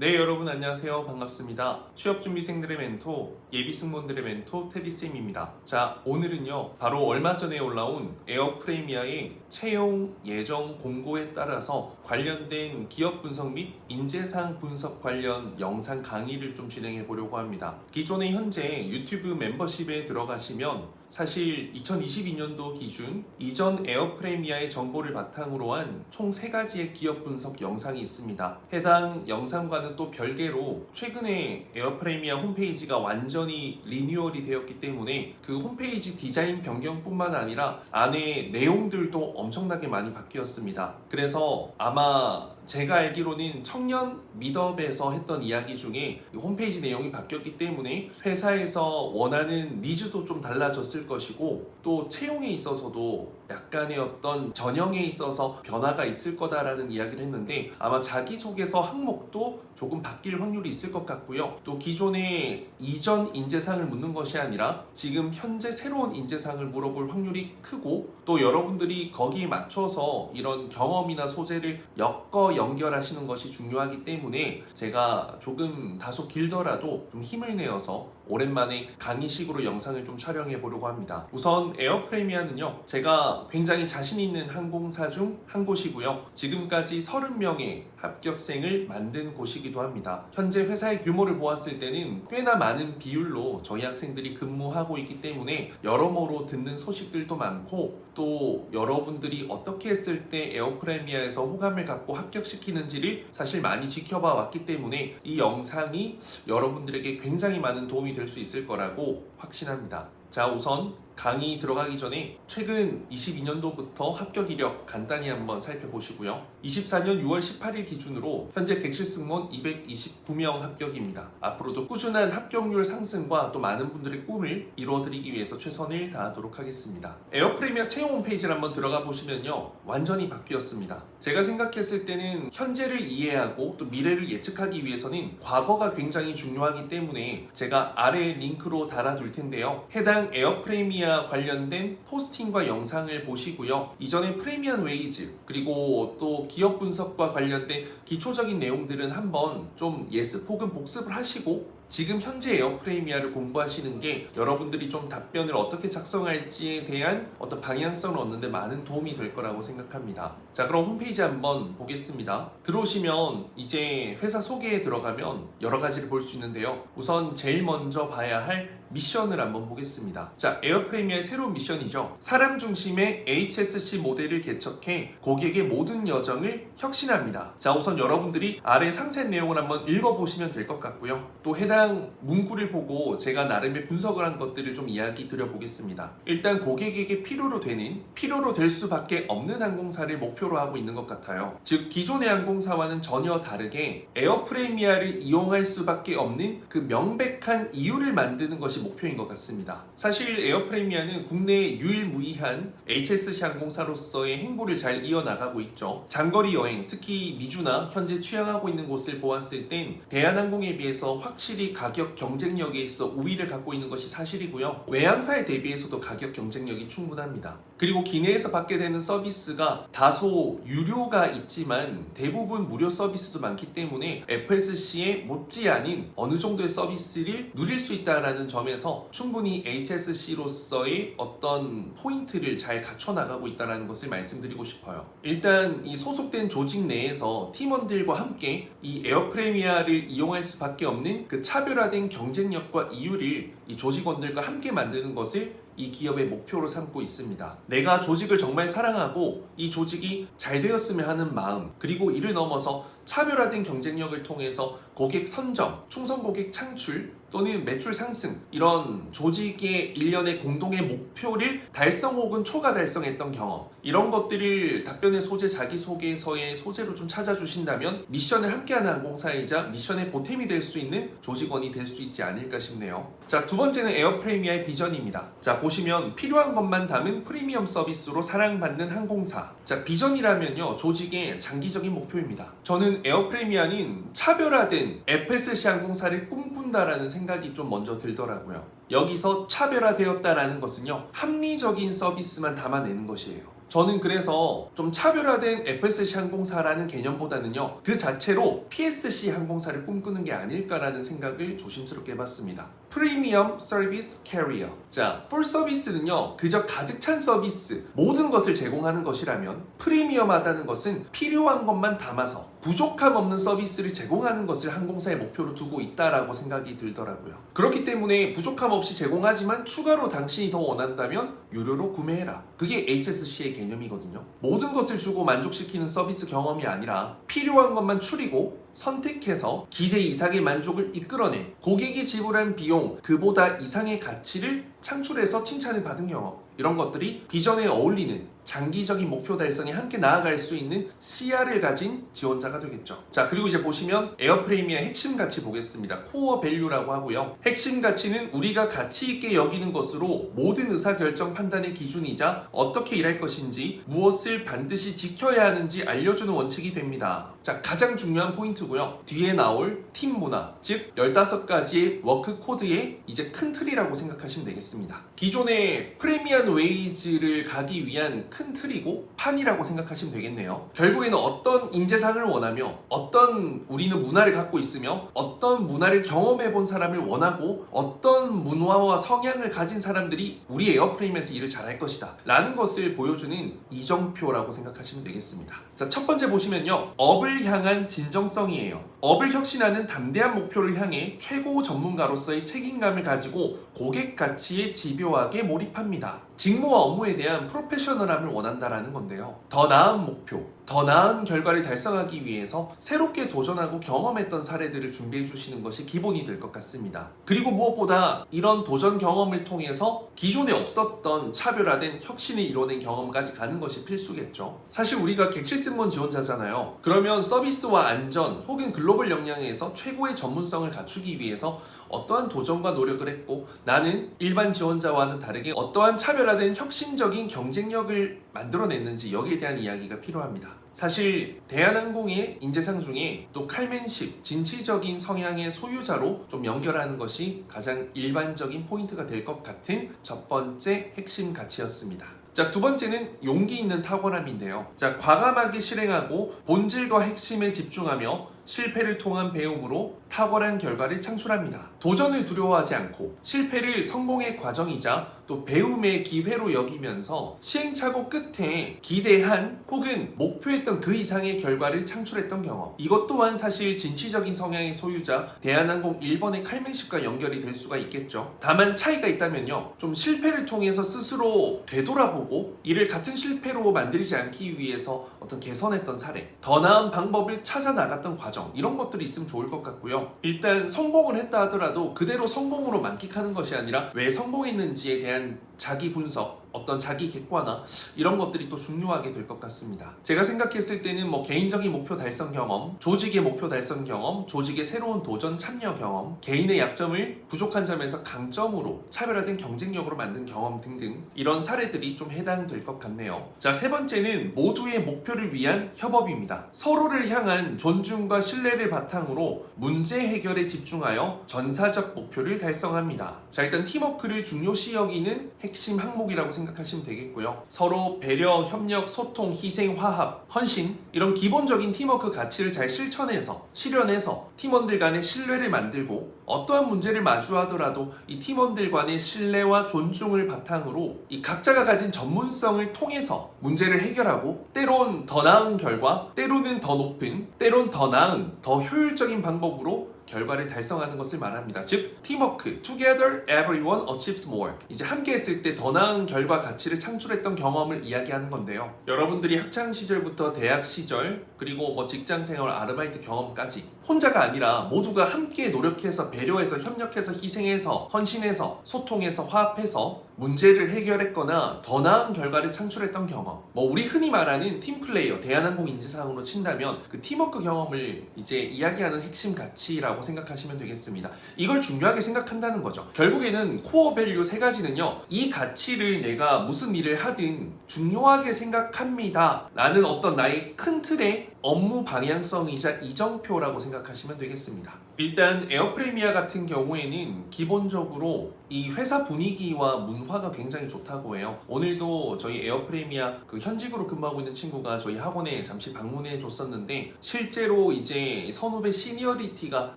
네, 여러분 안녕하세요. 반갑습니다. 취업준비생들의 멘토, 예비승무원들의 멘토 테디쌤입니다. 자, 오늘은요 바로 얼마 전에 올라온 에어프레미아의 채용 예정 공고에 따라서 관련된 기업 분석 및 인재상 분석 관련 영상 강의를 좀 진행해 보려고 합니다. 기존에 현재 유튜브 멤버십에 들어가시면 사실 2022년도 기준 이전 에어프레미아의 정보를 바탕으로 한 총 3가지의 기업 분석 영상이 있습니다. 해당 영상과는 또 별개로 최근에 에어프레미아 홈페이지가 완전히 리뉴얼이 되었기 때문에 그 홈페이지 디자인 변경뿐만 아니라 안에 내용들도 엄청나게 많이 바뀌었습니다. 그래서 아마 제가 알기로는 청년 미더업에서 했던 이야기 중에 홈페이지 내용이 바뀌었기 때문에 회사에서 원하는 니즈도 좀 달라졌을 것이고 또 채용에 있어서도 약간의 어떤 전형에 있어서 변화가 있을 거다라는 이야기를 했는데 아마 자기소개서 항목도 조금 바뀔 확률이 있을 것 같고요. 또 기존의 이전 인재상을 묻는 것이 아니라 지금 현재 새로운 인재상을 물어볼 확률이 크고 또 여러분들이 거기에 맞춰서 이런 경험이나 소재를 엮어 연결하시는 것이 중요하기 때문에 제가 조금 다소 길더라도 좀 힘을 내어서 오랜만에 강의식으로 영상을 좀 촬영해 보려고 합니다. 우선 에어프레미아는요 제가 굉장히 자신 있는 항공사 중 한 곳이고요. 지금까지 30명의 합격생을 만든 곳이기도 합니다. 현재 회사의 규모를 보았을 때는 꽤나 많은 비율로 저희 학생들이 근무하고 있기 때문에 여러모로 듣는 소식들도 많고 또 여러분들이 어떻게 했을 때 에어프레미아에서 호감을 갖고 합격시키는지를 사실 많이 지켜봐 왔기 때문에 이 영상이 여러분들에게 굉장히 많은 도움이 될 수 있을 거라고 확신합니다. 자, 우선 강의 들어가기 전에 최근 22년도부터 합격 이력 간단히 한번 살펴보시고요. 24년 6월 18일 기준으로 현재 객실 승무원 229명 합격입니다. 앞으로도 꾸준한 합격률 상승과 또 많은 분들의 꿈을 이루어드리기 위해서 최선을 다하도록 하겠습니다. 에어프레미아 채용 홈페이지를 한번 들어가 보시면요 완전히 바뀌었습니다. 제가 생각했을 때는 현재를 이해하고 또 미래를 예측하기 위해서는 과거가 굉장히 중요하기 때문에 제가 아래 링크로 달아둘 텐데요. 해당 에어프레미아 관련된 포스팅과 영상을 보시고요. 이전에 프리미엄 웨이즈 그리고 또 기업 분석과 관련된 기초적인 내용들은 한번 좀 예습 혹은 복습을 하시고 지금 현재 에어프레미아를 공부하시는 게 여러분들이 좀 답변을 어떻게 작성할지에 대한 어떤 방향성을 얻는 데 많은 도움이 될 거라고 생각합니다. 자, 그럼 홈페이지 한번 보겠습니다. 들어오시면 이제 회사 소개에 들어가면 여러 가지를 볼 수 있는데요. 우선 제일 먼저 봐야 할 미션을 한번 보겠습니다. 자, 에어프레미아의 새로운 미션이죠. 사람 중심의 HSC 모델을 개척해 고객의 모든 여정을 혁신합니다. 자, 우선 여러분들이 아래 상세 내용을 한번 읽어보시면 될 것 같고요. 또 해당 문구를 보고 제가 나름의 분석을 한 것들을 좀 이야기 드려보겠습니다. 일단 고객에게 필요로 될 수밖에 없는 항공사를 목표로 하고 있는 것 같아요. 즉 기존의 항공사와는 전혀 다르게 에어프레미아를 이용할 수밖에 없는 그 명백한 이유를 만드는 것이 목표인 것 같습니다. 사실 에어프레미아는 국내 유일무이한 HSC 항공사로서의 행보를 잘 이어나가고 있죠. 장거리 여행, 특히 미주나 현재 취항하고 있는 곳을 보았을 땐 대한항공에 비해서 확실히 가격 경쟁력에 있어 우위를 갖고 있는 것이 사실이고요. 외항사에 대비해서도 가격 경쟁력이 충분합니다. 그리고 기내에서 받게 되는 서비스가 다소 유료가 있지만 대부분 무료 서비스도 많기 때문에 FSC에 못지않은 어느 정도의 서비스를 누릴 수 있다는 점에서 충분히 HSC로서의 어떤 포인트를 잘 갖춰나가고 있다는 것을 말씀드리고 싶어요. 일단 이 소속된 조직 내에서 팀원들과 함께 이 에어프레미아를 이용할 수밖에 없는 그 차별화된 경쟁력과 이유를 이 조직원들과 함께 만드는 것을 이 기업의 목표로 삼고 있습니다. 내가 조직을 정말 사랑하고 이 조직이 잘 되었으면 하는 마음, 그리고 이를 넘어서 차별화된 경쟁력을 통해서 고객 선정, 충성 고객 창출 또는 매출 상승, 이런 조직의 일련의 공동의 목표를 달성 혹은 초과 달성했던 경험, 이런 것들을 답변의 소재, 자기소개서의 소재로 좀 찾아주신다면 미션을 함께하는 항공사이자 미션의 보탬이 될 수 있는 조직원이 될 수 있지 않을까 싶네요. 자, 두 번째는 에어프레미아의 비전입니다. 자, 보시면 필요한 것만 담은 프리미엄 서비스로 사랑받는 항공사. 자, 비전이라면요 조직의 장기적인 목표입니다. 저는 에어프레미아는 차별화된 FSC 항공사를 꿈꾼다라는 생각이 좀 먼저 들더라고요. 여기서 차별화되었다라는 것은요 합리적인 서비스만 담아내는 것이에요. 저는 그래서 좀 차별화된 FSC 항공사라는 개념보다는요, 그 자체로 PSC 항공사를 꿈꾸는 게 아닐까라는 생각을 조심스럽게 해봤습니다. 프리미엄 서비스 캐리어. 자, 풀 서비스는요, 그저 가득 찬 서비스, 모든 것을 제공하는 것이라면, 프리미엄하다는 것은 필요한 것만 담아서 부족함 없는 서비스를 제공하는 것을 항공사의 목표로 두고 있다라고 생각이 들더라고요. 그렇기 때문에 부족함 없이 제공하지만 추가로 당신이 더 원한다면 유료로 구매해라. 그게 HSC의 개념이거든요. 모든 것을 주고 만족시키는 서비스 경험이 아니라 필요한 것만 추리고 선택해서 기대 이상의 만족을 이끌어내 고객이 지불한 비용 그보다 이상의 가치를 창출해서 칭찬을 받은 경험, 이런 것들이 비전에 어울리는 장기적인 목표 달성에 함께 나아갈 수 있는 CR을 가진 지원자가 되겠죠. 자, 그리고 이제 보시면 에어프레미아의 핵심 가치 보겠습니다. 코어 밸류라고 하고요. 핵심 가치는 우리가 가치 있게 여기는 것으로 모든 의사결정 판단의 기준이자 어떻게 일할 것인지, 무엇을 반드시 지켜야 하는지 알려주는 원칙이 됩니다. 자, 가장 중요한 포인트고요. 뒤에 나올 팀 문화, 즉 15가지의 워크 코드의 이제 큰 틀이라고 생각하시면 되겠습니다. 기존의 프리미엄 웨이지를 가기 위한 큰 틀이고 판이라고 생각하시면 되겠네요. 결국에는 어떤 인재상을 원하며 어떤 우리는 문화를 갖고 있으며 어떤 문화를 경험해 본 사람을 원하고 어떤 문화와 성향을 가진 사람들이 우리 에어프레임에서 일을 잘할 것이다 라는 것을 보여주는 이정표라고 생각하시면 되겠습니다. 자, 첫 번째 보시면요, 업을 향한 진정성이에요. 업을 혁신하는 담대한 목표를 향해 최고 전문가로서의 책임감을 가지고 고객 가치에 집요하게 몰입합니다. 직무와 업무에 대한 프로페셔널함을 원한다라는 건데요. 더 나은 목표, 더 나은 결과를 달성하기 위해서 새롭게 도전하고 경험했던 사례들을 준비해 주시는 것이 기본이 될 것 같습니다. 그리고 무엇보다 이런 도전 경험을 통해서 기존에 없었던 차별화된 혁신을 이뤄낸 경험까지 가는 것이 필수겠죠. 사실 우리가 객실승무원 지원자잖아요. 그러면 서비스와 안전 혹은 글로벌 역량에서 최고의 전문성을 갖추기 위해서 어떠한 도전과 노력을 했고, 나는 일반 지원자와는 다르게 어떠한 차별화된 혁신적인 경쟁력을 만들어냈는지, 여기에 대한 이야기가 필요합니다. 사실 대한항공의 인재상 중에 또 칼맨십, 진취적인 성향의 소유자로 좀 연결하는 것이 가장 일반적인 포인트가 될 것 같은 첫 번째 핵심 가치였습니다. 자, 두 번째는 용기 있는 탁월함인데요. 자, 과감하게 실행하고 본질과 핵심에 집중하며 실패를 통한 배움으로 탁월한 결과를 창출합니다. 도전을 두려워하지 않고 실패를 성공의 과정이자 또 배움의 기회로 여기면서 시행착오 끝에 기대한 혹은 목표했던 그 이상의 결과를 창출했던 경험, 이것 또한 사실 진취적인 성향의 소유자 대한항공 1번의 칼맨십과 연결이 될 수가 있겠죠. 다만 차이가 있다면요, 좀 실패를 통해서 스스로 되돌아보고 이를 같은 실패로 만들지 않기 위해서 어떤 개선했던 사례, 더 나은 방법을 찾아 나갔던 과정, 이런 것들이 있으면 좋을 것 같고요. 일단 성공을 했다 하더라도 그대로 성공으로 만끽하는 것이 아니라 왜 성공했는지에 대한 자기 분석, 어떤 자기 객관화, 이런 것들이 또 중요하게 될 것 같습니다. 제가 생각했을 때는 개인적인 목표 달성 경험, 조직의 목표 달성 경험, 조직의 새로운 도전 참여 경험, 개인의 약점을 부족한 점에서 강점으로 차별화된 경쟁력으로 만든 경험 등등, 이런 사례들이 좀 해당될 것 같네요. 자, 세 번째는 모두의 목표를 위한 협업입니다. 서로를 향한 존중과 신뢰를 바탕으로 문제 해결에 집중하여 전사적 목표를 달성합니다. 자, 일단 팀워크를 중요시 여기는 핵심 항목이라고 생각하시면 되겠고요. 서로 배려, 협력, 소통, 희생, 화합, 헌신, 이런 기본적인 팀워크 가치를 잘 실현해서 팀원들 간의 신뢰를 만들고, 어떠한 문제를 마주하더라도 이 팀원들 간의 신뢰와 존중을 바탕으로 이 각자가 가진 전문성을 통해서 문제를 해결하고, 때론 더 나은 결과, 때로는 더 높은, 때론 더 나은, 더 효율적인 방법으로 결과를 달성하는 것을 말합니다. 즉, 팀워크, together everyone achieves more. 이제 함께 했을 때 더 나은 결과 가치를 창출했던 경험을 이야기하는 건데요. 여러분들이 학창 시절부터 대학 시절, 그리고 직장 생활, 아르바이트 경험까지 혼자가 아니라 모두가 함께 노력해서, 배려해서, 협력해서, 희생해서, 헌신해서, 소통해서, 화합해서 문제를 해결했거나 더 나은 결과를 창출했던 경험, 우리 흔히 말하는 팀플레이어, 대한항공 인재상으로 친다면 그 팀워크 경험을 이제 이야기하는 핵심 가치라고 생각하시면 되겠습니다. 이걸 중요하게 생각한다는 거죠. 결국에는 코어 밸류 세 가지는요, 이 가치를 내가 무슨 일을 하든 중요하게 생각합니다 라는 어떤 나의 큰 틀에 업무 방향성이자 이정표라고 생각하시면 되겠습니다. 일단 에어프레미아 같은 경우에는 기본적으로 이 회사 분위기와 문화가 굉장히 좋다고 해요. 오늘도 저희 에어프레미아 그 현직으로 근무하고 있는 친구가 저희 학원에 잠시 방문해 줬었는데 실제로 이제 선후배 시니어리티가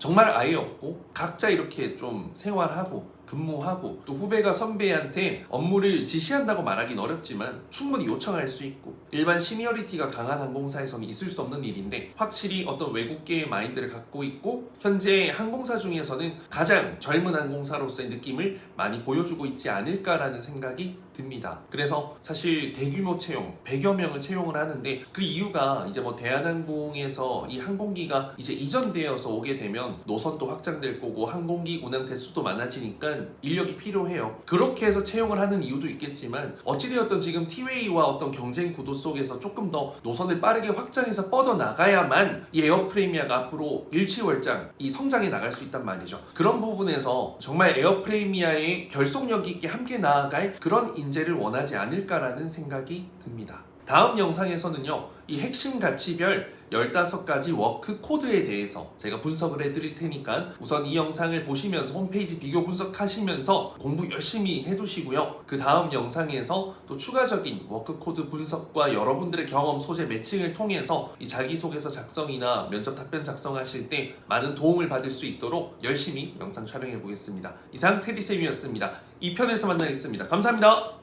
정말 아예 없고 각자 이렇게 좀 생활하고 근무하고 또 후배가 선배한테 업무를 지시한다고 말하긴 어렵지만 충분히 요청할 수 있고 일반 시니어리티가 강한 항공사에서는 있을 수 없는 일인데 확실히 어떤 외국계의 마인드를 갖고 있고 현재 항공사 중에서는 가장 젊은 항공사로서의 느낌을 많이 보여주고 있지 않을까라는 생각이 듭니다. 그래서 사실 대규모 채용 100여 명을 채용을 하는데 그 이유가 이제 뭐 대한항공에서 이 항공기가 이제 이전되어서 오게 되면 노선도 확장될 거고 항공기 운항 대수도 많아지니까 인력이 필요해요. 그렇게 해서 채용을 하는 이유도 있겠지만 어찌되었든 지금 티웨이와 어떤 경쟁 구도 속에서 조금 더 노선을 빠르게 확장해서 뻗어나가야만 이 에어프레미아가 앞으로 일치월장 이 성장해 나갈 수 있단 말이죠. 그런 부분에서 정말 에어프레미아의 결속력 있게 함께 나아갈 그런 인재를 원하지 않을까라는 생각이 듭니다. 다음 영상에서는요, 이 핵심 가치별 15가지 워크 코드에 대해서 제가 분석을 해드릴 테니까 우선 이 영상을 보시면서 홈페이지 비교 분석하시면서 공부 열심히 해두시고요. 그 다음 영상에서 또 추가적인 워크 코드 분석과 여러분들의 경험, 소재 매칭을 통해서 이 자기소개서 작성이나 면접 답변 작성하실 때 많은 도움을 받을 수 있도록 열심히 영상 촬영해 보겠습니다. 이상 테디쌤이었습니다. 2편에서 만나겠습니다. 감사합니다.